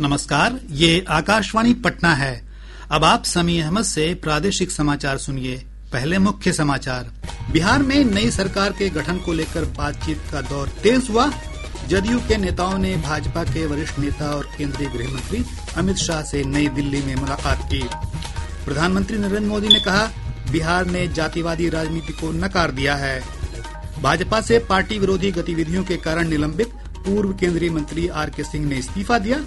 नमस्कार, ये आकाशवाणी पटना है। अब आप समी अहमद से प्रादेशिक समाचार सुनिए। पहले मुख्य समाचार। बिहार में नई सरकार के गठन को लेकर बातचीत का दौर तेज हुआ। जदयू के नेताओं ने भाजपा के वरिष्ठ नेता और केंद्रीय गृह मंत्री अमित शाह से नई दिल्ली में मुलाकात की। प्रधानमंत्री नरेंद्र मोदी ने कहा, बिहार ने जातिवादी राजनीति को नकार दिया है। भाजपा से पार्टी विरोधी गतिविधियों के कारण निलंबित पूर्व केंद्रीय मंत्री आर.के. सिंह ने इस्तीफा दिया।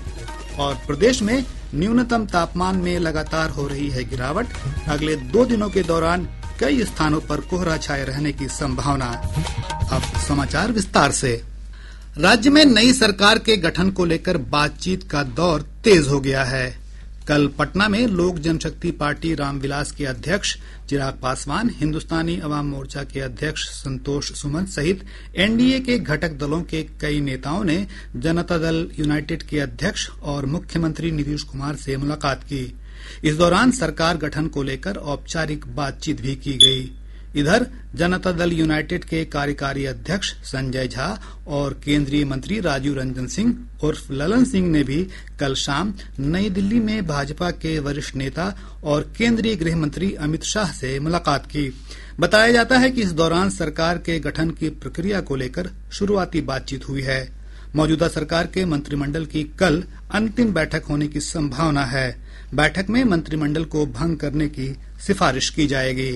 और प्रदेश में न्यूनतम तापमान में लगातार हो रही है गिरावट। अगले 2 दिनों के दौरान कई स्थानों पर कोहरा छाए रहने की संभावना। अब समाचार विस्तार से। राज्य में नई सरकार के गठन को लेकर बातचीत का दौर तेज हो गया है। कल पटना में लोक जनशक्ति पार्टी रामविलास के अध्यक्ष चिराग पासवान, हिंदुस्तानी अवाम मोर्चा के अध्यक्ष संतोष सुमन सहित एनडीए के घटक दलों के कई नेताओं ने जनता दल यूनाइटेड के अध्यक्ष और मुख्यमंत्री नीतीश कुमार से मुलाकात की। इस दौरान सरकार गठन को लेकर औपचारिक बातचीत भी की गई। इधर जनता दल यूनाइटेड के कार्यकारी अध्यक्ष संजय झा और केंद्रीय मंत्री राजीव रंजन सिंह उर्फ ललन सिंह ने भी कल शाम नई दिल्ली में भाजपा के वरिष्ठ नेता और केंद्रीय गृह मंत्री अमित शाह से मुलाकात की। बताया जाता है कि इस दौरान सरकार के गठन की प्रक्रिया को लेकर शुरुआती बातचीत हुई है। मौजूदा सरकार के मंत्रिमंडल की कल अंतिम बैठक होने की संभावना है। बैठक में मंत्रिमंडल को भंग करने की सिफारिश की जाएगी।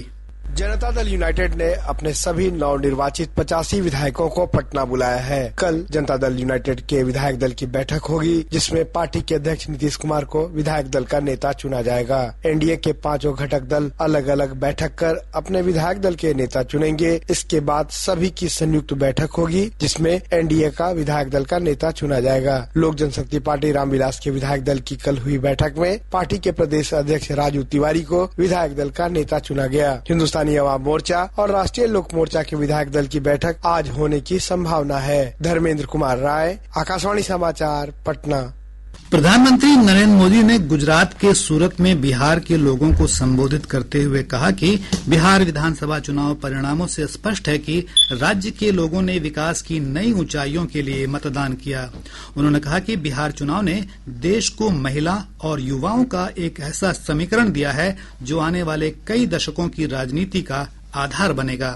जनता दल यूनाइटेड ने अपने सभी नवनिर्वाचित 85 विधायकों को पटना बुलाया है। कल जनता दल यूनाइटेड के विधायक दल की बैठक होगी, जिसमें पार्टी के अध्यक्ष नीतीश कुमार को विधायक दल का नेता चुना जाएगा। एनडीए के 5 घटक दल अलग अलग बैठक कर अपने विधायक दल के नेता चुनेंगे। इसके बाद सभी की संयुक्त बैठक होगी, जिसमें एनडीए का विधायक दल का नेता चुना जाएगा। लोक जनशक्ति पार्टी रामविलास के विधायक दल की कल हुई बैठक में पार्टी के प्रदेश अध्यक्ष राजू तिवारी को विधायक दल का नेता चुना गया। हिंदुस्तानी अवाम मोर्चा और राष्ट्रीय लोक मोर्चा के विधायक दल की बैठक आज होने की संभावना है। धर्मेंद्र कुमार राय, आकाशवाणी समाचार, पटना। प्रधानमंत्री नरेंद्र मोदी ने गुजरात के सूरत में बिहार के लोगों को संबोधित करते हुए कहा कि बिहार विधानसभा चुनाव परिणामों से स्पष्ट है कि राज्य के लोगों ने विकास की नई ऊंचाइयों के लिए मतदान किया। उन्होंने कहा कि बिहार चुनाव ने देश को महिला और युवाओं का एक ऐसा समीकरण दिया है जो आने वाले कई दशकों की राजनीति का आधार बनेगा।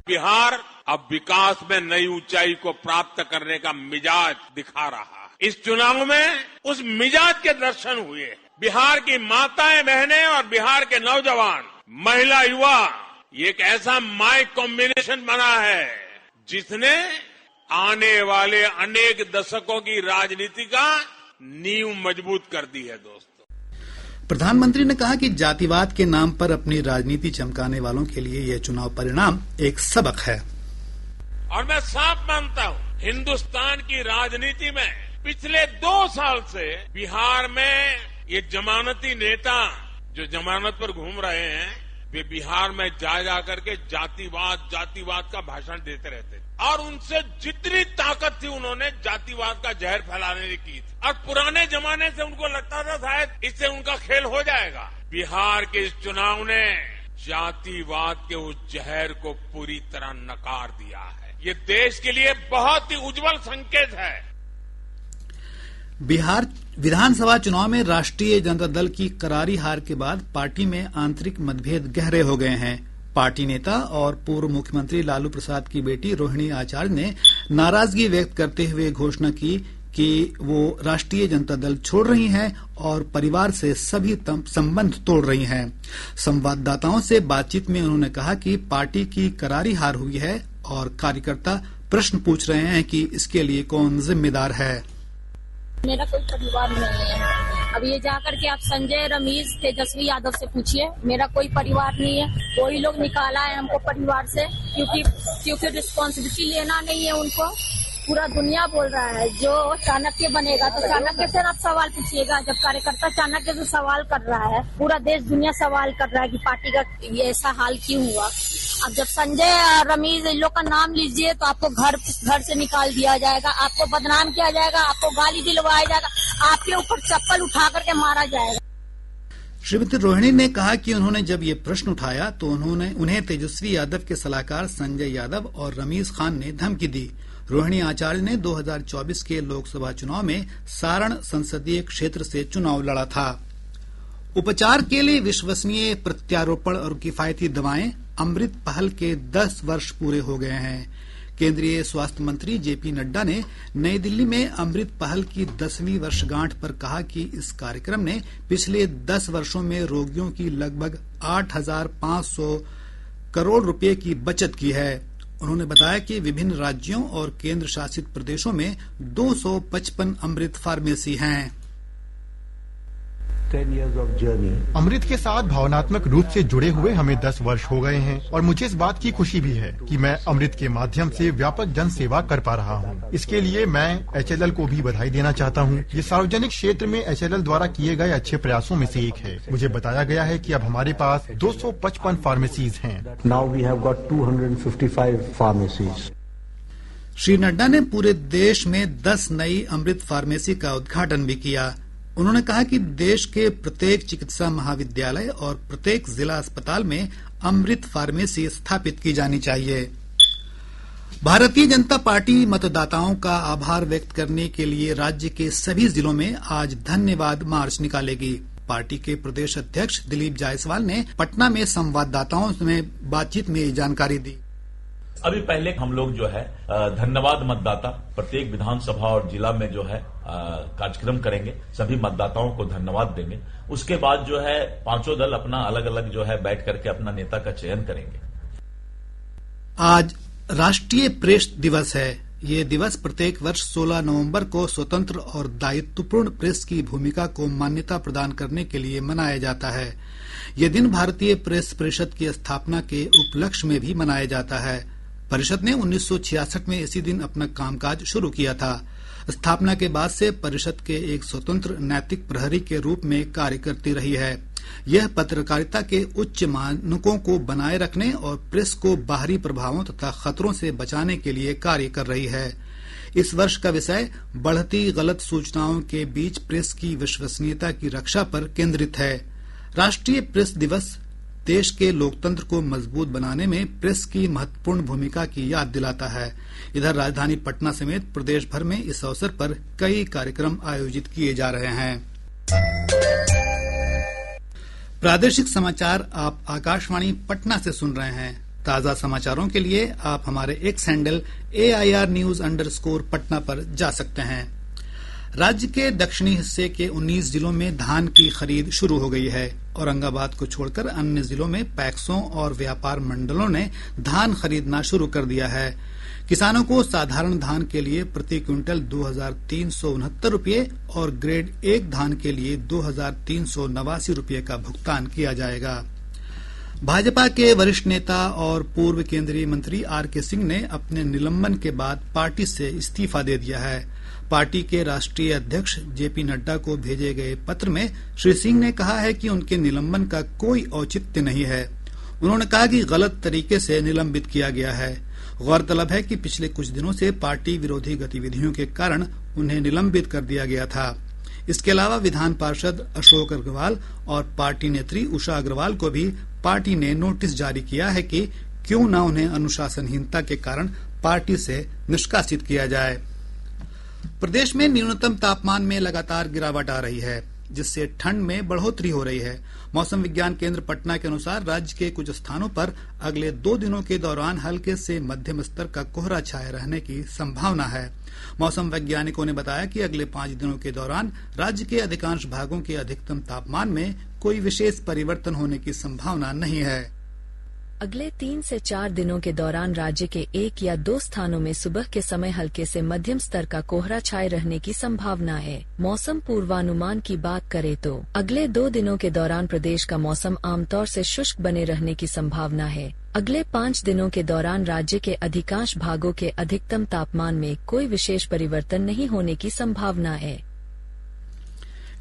बिहार अब विकास में नई ऊंचाई को प्राप्त करने का मिजाज दिखा रहा है। इस चुनाव में उस मिजाज के दर्शन हुए। बिहार की माताएं बहनें और बिहार के नौजवान, महिला, युवा, ये एक ऐसा माई कॉम्बिनेशन बना है जिसने आने वाले अनेक दशकों की राजनीति का नींव मजबूत कर दी है। दोस्तों, प्रधानमंत्री ने कहा कि जातिवाद के नाम पर अपनी राजनीति चमकाने वालों के लिए यह चुनाव परिणाम एक सबक है। और मैं साफ मानता हूं, हिंदुस्तान की राजनीति में पिछले 2 साल से बिहार में ये जमानती नेता जो जमानत पर घूम रहे हैं, वे बिहार में जा करके जातिवाद का भाषण देते रहते थे। और उनसे जितनी ताकत थी, उन्होंने जातिवाद का जहर फैलाने की थी। और पुराने जमाने से उनको लगता था शायद इससे उनका खेल हो जाएगा। बिहार के इस चुनाव ने जातिवाद के उस जहर को पूरी तरह नकार दिया है। ये देश के लिए बहुत ही उज्जवल संकेत है। बिहार विधानसभा चुनाव में राष्ट्रीय जनता दल की करारी हार के बाद पार्टी में आंतरिक मतभेद गहरे हो गए हैं। पार्टी नेता और पूर्व मुख्यमंत्री लालू प्रसाद की बेटी रोहिणी आचार्य ने नाराजगी व्यक्त करते हुए घोषणा की कि वो राष्ट्रीय जनता दल छोड़ रही हैं और परिवार से सभी संबंध तोड़ रही हैं। संवाददाताओं से बातचीत में उन्होंने कहा कि पार्टी की करारी हार हुई है और कार्यकर्ता प्रश्न पूछ रहे हैं कि इसके लिए कौन जिम्मेदार है। मेरा कोई परिवार नहीं है। अब ये जाकर के आप संजय, रमेश, तेजस्वी यादव से पूछिए, मेरा कोई परिवार नहीं है। कोई लोग निकाला है हमको परिवार से, क्योंकि रिस्पॉन्सिबिलिटी लेना नहीं है उनको। पूरा दुनिया बोल रहा है जो चाणक्य बनेगा तो चाणक्य से आप सवाल पूछिएगा। जब कार्यकर्ता चाणक्य से सवाल कर रहा है, पूरा देश दुनिया सवाल कर रहा है कि पार्टी का ये ऐसा हाल क्यों हुआ। अब जब संजय, रमेश, इन लोग का नाम लीजिए तो आपको घर से निकाल दिया जाएगा, आपको बदनाम किया जाएगा, आपको गाली दिलवाया जाएगा, आपके ऊपर चप्पल उठा करके मारा जाएगा। श्रीमती रोहिणी ने कहा कि उन्होंने जब ये प्रश्न उठाया तो उन्हें तेजस्वी यादव के सलाहकार संजय यादव और रमीज खान ने धमकी दी। रोहिणी आचार्य ने 2024 के लोकसभा चुनाव में सारण संसदीय क्षेत्र से चुनाव लड़ा था। उपचार के लिए विश्वसनीय प्रत्यारोपण और किफायती दवाएं अमृत पहल के 10 वर्ष पूरे हो गए हैं। केंद्रीय स्वास्थ्य मंत्री जेपी नड्डा ने नई दिल्ली में अमृत पहल की 10वीं वर्षगांठ पर कहा कि इस कार्यक्रम ने पिछले 10 वर्षों में रोगियों की लगभग 8,500 करोड़ रुपए की बचत की है। उन्होंने बताया कि विभिन्न राज्यों और केंद्र शासित प्रदेशों में 255 अमृत फार्मेसी हैं। 10 years of journey. अमृत के साथ भावनात्मक रूप से जुड़े हुए हमें 10 वर्ष हो गए हैं और मुझे इस बात की खुशी भी है कि मैं अमृत के माध्यम से व्यापक जन सेवा कर पा रहा हूं। इसके लिए मैं HLL को भी बधाई देना चाहता हूं। ये सार्वजनिक क्षेत्र में HLL द्वारा किए गए अच्छे प्रयासों में से एक है। मुझे बताया गया है कि अब हमारे पास 255 फार्मेसीज हैं। Now we have got 255 pharmacies. Shri Nadda ने पूरे देश में 10 नई अमृत फार्मेसी का उद्घाटन भी किया। उन्होंने कहा कि देश के प्रत्येक चिकित्सा महाविद्यालय और प्रत्येक जिला अस्पताल में अमृत फार्मेसी स्थापित की जानी चाहिए। भारतीय जनता पार्टी मतदाताओं का आभार व्यक्त करने के लिए राज्य के सभी जिलों में आज धन्यवाद मार्च निकालेगी। पार्टी के प्रदेश अध्यक्ष दिलीप जायसवाल ने पटना में संवाददाताओं में बातचीत में ये जानकारी दी। अभी पहले हम लोग जो है धन्यवाद मतदाता प्रत्येक विधानसभा और जिला में जो है कार्यक्रम करेंगे, सभी मतदाताओं को धन्यवाद देंगे। उसके बाद जो है पांचों दल अपना अलग अलग जो है बैठ करके अपना नेता का चयन करेंगे। आज राष्ट्रीय प्रेस दिवस है। ये दिवस प्रत्येक वर्ष 16 नवंबर को स्वतंत्र और दायित्वपूर्ण प्रेस की भूमिका को मान्यता प्रदान करने के लिए मनाया जाता है। यह दिन भारतीय प्रेस परिषद की स्थापना के उपलक्ष्य में भी मनाया जाता है। परिषद ने 1966 में इसी दिन अपना कामकाज शुरू किया था। स्थापना के बाद से परिषद के एक स्वतंत्र नैतिक प्रहरी के रूप में कार्य करती रही है। यह पत्रकारिता के उच्च मानकों को बनाए रखने और प्रेस को बाहरी प्रभावों तथा खतरों से बचाने के लिए कार्य कर रही है। इस वर्ष का विषय बढ़ती गलत सूचनाओं के बीच प्रेस की विश्वसनीयता की रक्षा पर केंद्रित है। राष्ट्रीय प्रेस दिवस देश के लोकतंत्र को मजबूत बनाने में प्रेस की महत्वपूर्ण भूमिका की याद दिलाता है। इधर राजधानी पटना समेत प्रदेश भर में इस अवसर पर कई कार्यक्रम आयोजित किए जा रहे हैं। प्रादेशिक समाचार आप आकाशवाणी पटना से सुन रहे हैं। ताजा समाचारों के लिए आप हमारे एक्स हैंडल AIR News _ पर जा सकते हैं। राज्य के दक्षिणी हिस्से के 19 जिलों में धान की खरीद शुरू हो गई है। औरंगाबाद को छोड़कर अन्य जिलों में पैक्सों और व्यापार मंडलों ने धान खरीदना शुरू कर दिया है। किसानों को साधारण धान के लिए प्रति क्विंटल 2,369 रुपये और ग्रेड 1 धान के लिए 2,389 रुपये का भुगतान किया जाएगा। भाजपा के वरिष्ठ नेता और पूर्व केंद्रीय मंत्री RK सिंह ने अपने निलंबन के बाद पार्टी से इस्तीफा दे दिया है। पार्टी के राष्ट्रीय अध्यक्ष JP नड्डा को भेजे गए पत्र में श्री सिंह ने कहा है कि उनके निलंबन का कोई औचित्य नहीं है। उन्होंने कहा कि गलत तरीके से निलंबित किया गया है। गौरतलब है कि पिछले कुछ दिनों से पार्टी विरोधी गतिविधियों के कारण उन्हें निलंबित कर दिया गया था। इसके अलावा विधान पार्षद अशोक अग्रवाल और पार्टी नेत्री उषा अग्रवाल को भी पार्टी ने नोटिस जारी किया है कि क्यों न उन्हें अनुशासनहीनता के कारण पार्टी से निष्कासित किया जाए। प्रदेश में न्यूनतम तापमान में लगातार गिरावट आ रही है, जिससे ठंड में बढ़ोतरी हो रही है। मौसम विज्ञान केंद्र पटना के अनुसार राज्य के कुछ स्थानों पर अगले 2 दिनों के दौरान हल्के से मध्यम स्तर का कोहरा छाए रहने की संभावना है। मौसम वैज्ञानिकों ने बताया कि अगले 5 दिनों के दौरान राज्य के अधिकांश भागों के अधिकतम तापमान में कोई विशेष परिवर्तन होने की संभावना नहीं है। अगले 3 से 4 दिनों के दौरान राज्य के 1 या 2 स्थानों में सुबह के समय हल्के से मध्यम स्तर का कोहरा छाए रहने की संभावना है। मौसम पूर्वानुमान की बात करें तो अगले 2 दिनों के दौरान प्रदेश का मौसम आमतौर से शुष्क बने रहने की संभावना है। अगले 5 दिनों के दौरान राज्य के अधिकांश भागों के अधिकतम तापमान में कोई विशेष परिवर्तन नहीं होने की संभावना है।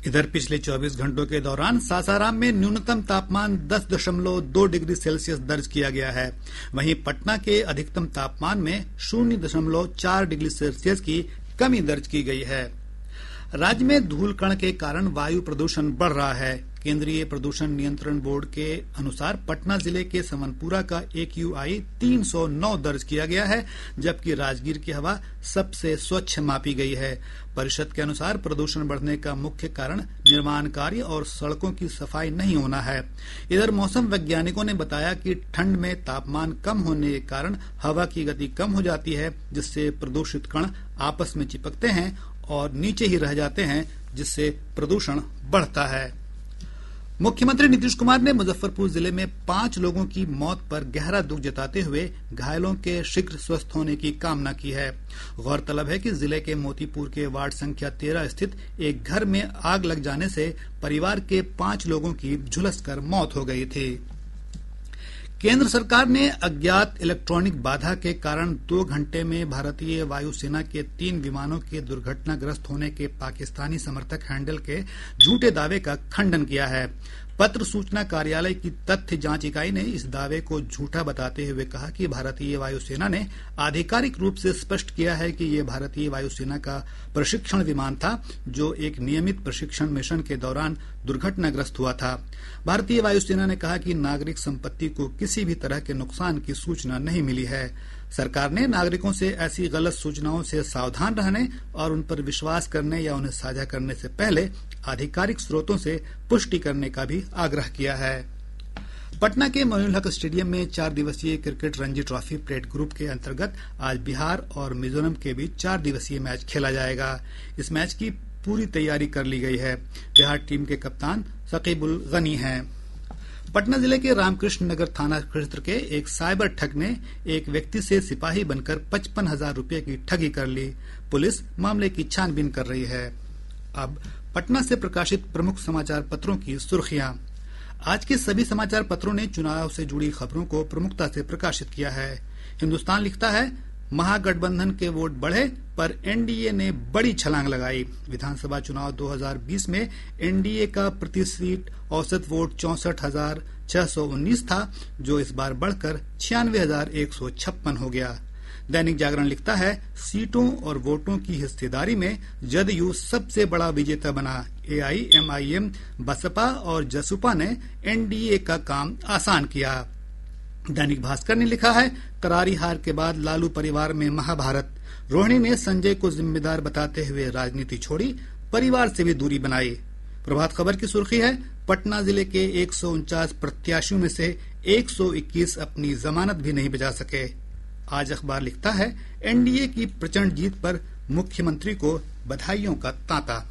इधर पिछले 24 घंटों के दौरान सासाराम में न्यूनतम तापमान 10.2 डिग्री सेल्सियस दर्ज किया गया है। वहीं पटना के अधिकतम तापमान में 0.4 डिग्री सेल्सियस की कमी दर्ज की गई है। राज्य में धूल कण के कारण वायु प्रदूषण बढ़ रहा है। केंद्रीय प्रदूषण नियंत्रण बोर्ड के अनुसार पटना जिले के समनपुरा का AQI 309 दर्ज किया गया है, जबकि राजगीर की हवा सबसे स्वच्छ मापी गई है। परिषद के अनुसार प्रदूषण बढ़ने का मुख्य कारण निर्माण कार्य और सड़कों की सफाई नहीं होना है। इधर मौसम वैज्ञानिकों ने बताया कि ठंड में तापमान कम होने के कारण हवा की गति कम हो जाती है, जिससे प्रदूषित कण आपस में चिपकते हैं और नीचे ही रह जाते हैं, जिससे प्रदूषण बढ़ता है। मुख्यमंत्री नीतीश कुमार ने मुजफ्फरपुर जिले में 5 लोगों की मौत पर गहरा दुख जताते हुए घायलों के शीघ्र स्वस्थ होने की कामना की है। गौरतलब है कि जिले के मोतीपुर के वार्ड संख्या 13 स्थित एक घर में आग लग जाने से परिवार के 5 लोगों की झुलसकर मौत हो गई थी। केंद्र सरकार ने अज्ञात इलेक्ट्रॉनिक बाधा के कारण 2 घंटे में भारतीय वायुसेना के 3 विमानों के दुर्घटनाग्रस्त होने के पाकिस्तानी समर्थक हैंडल के झूठे दावे का खंडन किया है। पत्र सूचना कार्यालय की तथ्य जांच इकाई ने इस दावे को झूठा बताते हुए कहा कि भारतीय वायुसेना ने आधिकारिक रूप से स्पष्ट किया है कि ये भारतीय वायुसेना का प्रशिक्षण विमान था, जो एक नियमित प्रशिक्षण मिशन के दौरान दुर्घटनाग्रस्त हुआ था। भारतीय वायुसेना ने कहा कि नागरिक संपत्ति को किसी भी तरह के नुकसान की सूचना नहीं मिली है। सरकार ने नागरिकों से ऐसी गलत सूचनाओं से सावधान रहने और उन पर विश्वास करने या उन्हें साझा करने से पहले आधिकारिक स्रोतों से पुष्टि करने का भी आग्रह किया है। पटना के मोइनुल हक स्टेडियम में 4 दिवसीय cricket Ranji trophy plate group के अंतर्गत आज बिहार और मिजोरम के बीच 4 दिवसीय मैच खेला जाएगा। इस मैच की पूरी तैयारी कर ली गई है। बिहार टीम के कप्तान शकीबुल गनी हैं। पटना जिले के रामकृष्ण नगर थाना क्षेत्र के एक साइबर ठग ने एक व्यक्ति से सिपाही बनकर 55,000 रुपए की ठगी कर ली। पुलिस मामले की छानबीन कर रही है। अब पटना से प्रकाशित प्रमुख समाचार पत्रों की सुर्खियां। आज के सभी समाचार पत्रों ने चुनाव से जुड़ी खबरों को प्रमुखता से प्रकाशित किया है। हिन्दुस्तान लिखता है, महागठबंधन के वोट बढ़े पर एनडीए ने बड़ी छलांग लगाई। विधानसभा चुनाव 2020 में एनडीए का प्रति सीट औसत वोट 64,619 था, जो इस बार बढ़कर 96,156 हो गया। दैनिक जागरण लिखता है, सीटों और वोटों की हिस्सेदारी में जदयू सबसे बड़ा विजेता बना। एआईएमआईएम, बसपा और जसपा ने एनडीए का काम आसान किया। दैनिक भास्कर ने लिखा है, करारी हार के बाद लालू परिवार में महाभारत। रोहिणी ने संजय को जिम्मेदार बताते हुए राजनीति छोड़ी, परिवार से भी दूरी बनाई। प्रभात खबर की सुर्खी है, पटना जिले के 149 प्रत्याशियों में से 121 अपनी जमानत भी नहीं बचा सके। आज अखबार लिखता है, एनडीए की प्रचंड जीत पर मुख्यमंत्री को बधाइयों का तांता।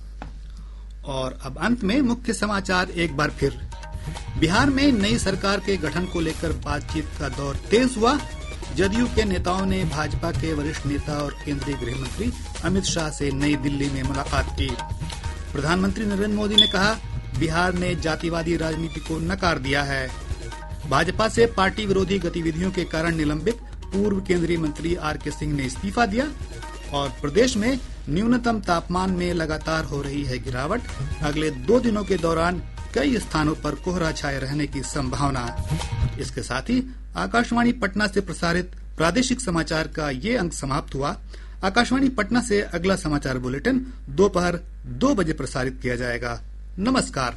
और अब अंत में मुख्य समाचार एक बार फिर। बिहार में नई सरकार के गठन को लेकर बातचीत का दौर तेज हुआ। जदयू के नेताओं ने भाजपा के वरिष्ठ नेता और केंद्रीय गृह मंत्री अमित शाह से नई दिल्ली में मुलाकात की। प्रधानमंत्री नरेंद्र मोदी ने कहा, बिहार ने जातिवादी राजनीति को नकार दिया है। भाजपा से पार्टी विरोधी गतिविधियों के कारण निलंबित पूर्व केंद्रीय मंत्री आर.के. सिंह ने इस्तीफा दिया। और प्रदेश में न्यूनतम तापमान में लगातार हो रही है गिरावट। अगले 2 दिनों के दौरान कई स्थानों पर कोहरा छाए रहने की संभावना। इसके साथ ही आकाशवाणी पटना से प्रसारित प्रादेशिक समाचार का ये अंक समाप्त हुआ। आकाशवाणी पटना से अगला समाचार बुलेटिन दोपहर 2 बजे प्रसारित किया जाएगा। नमस्कार।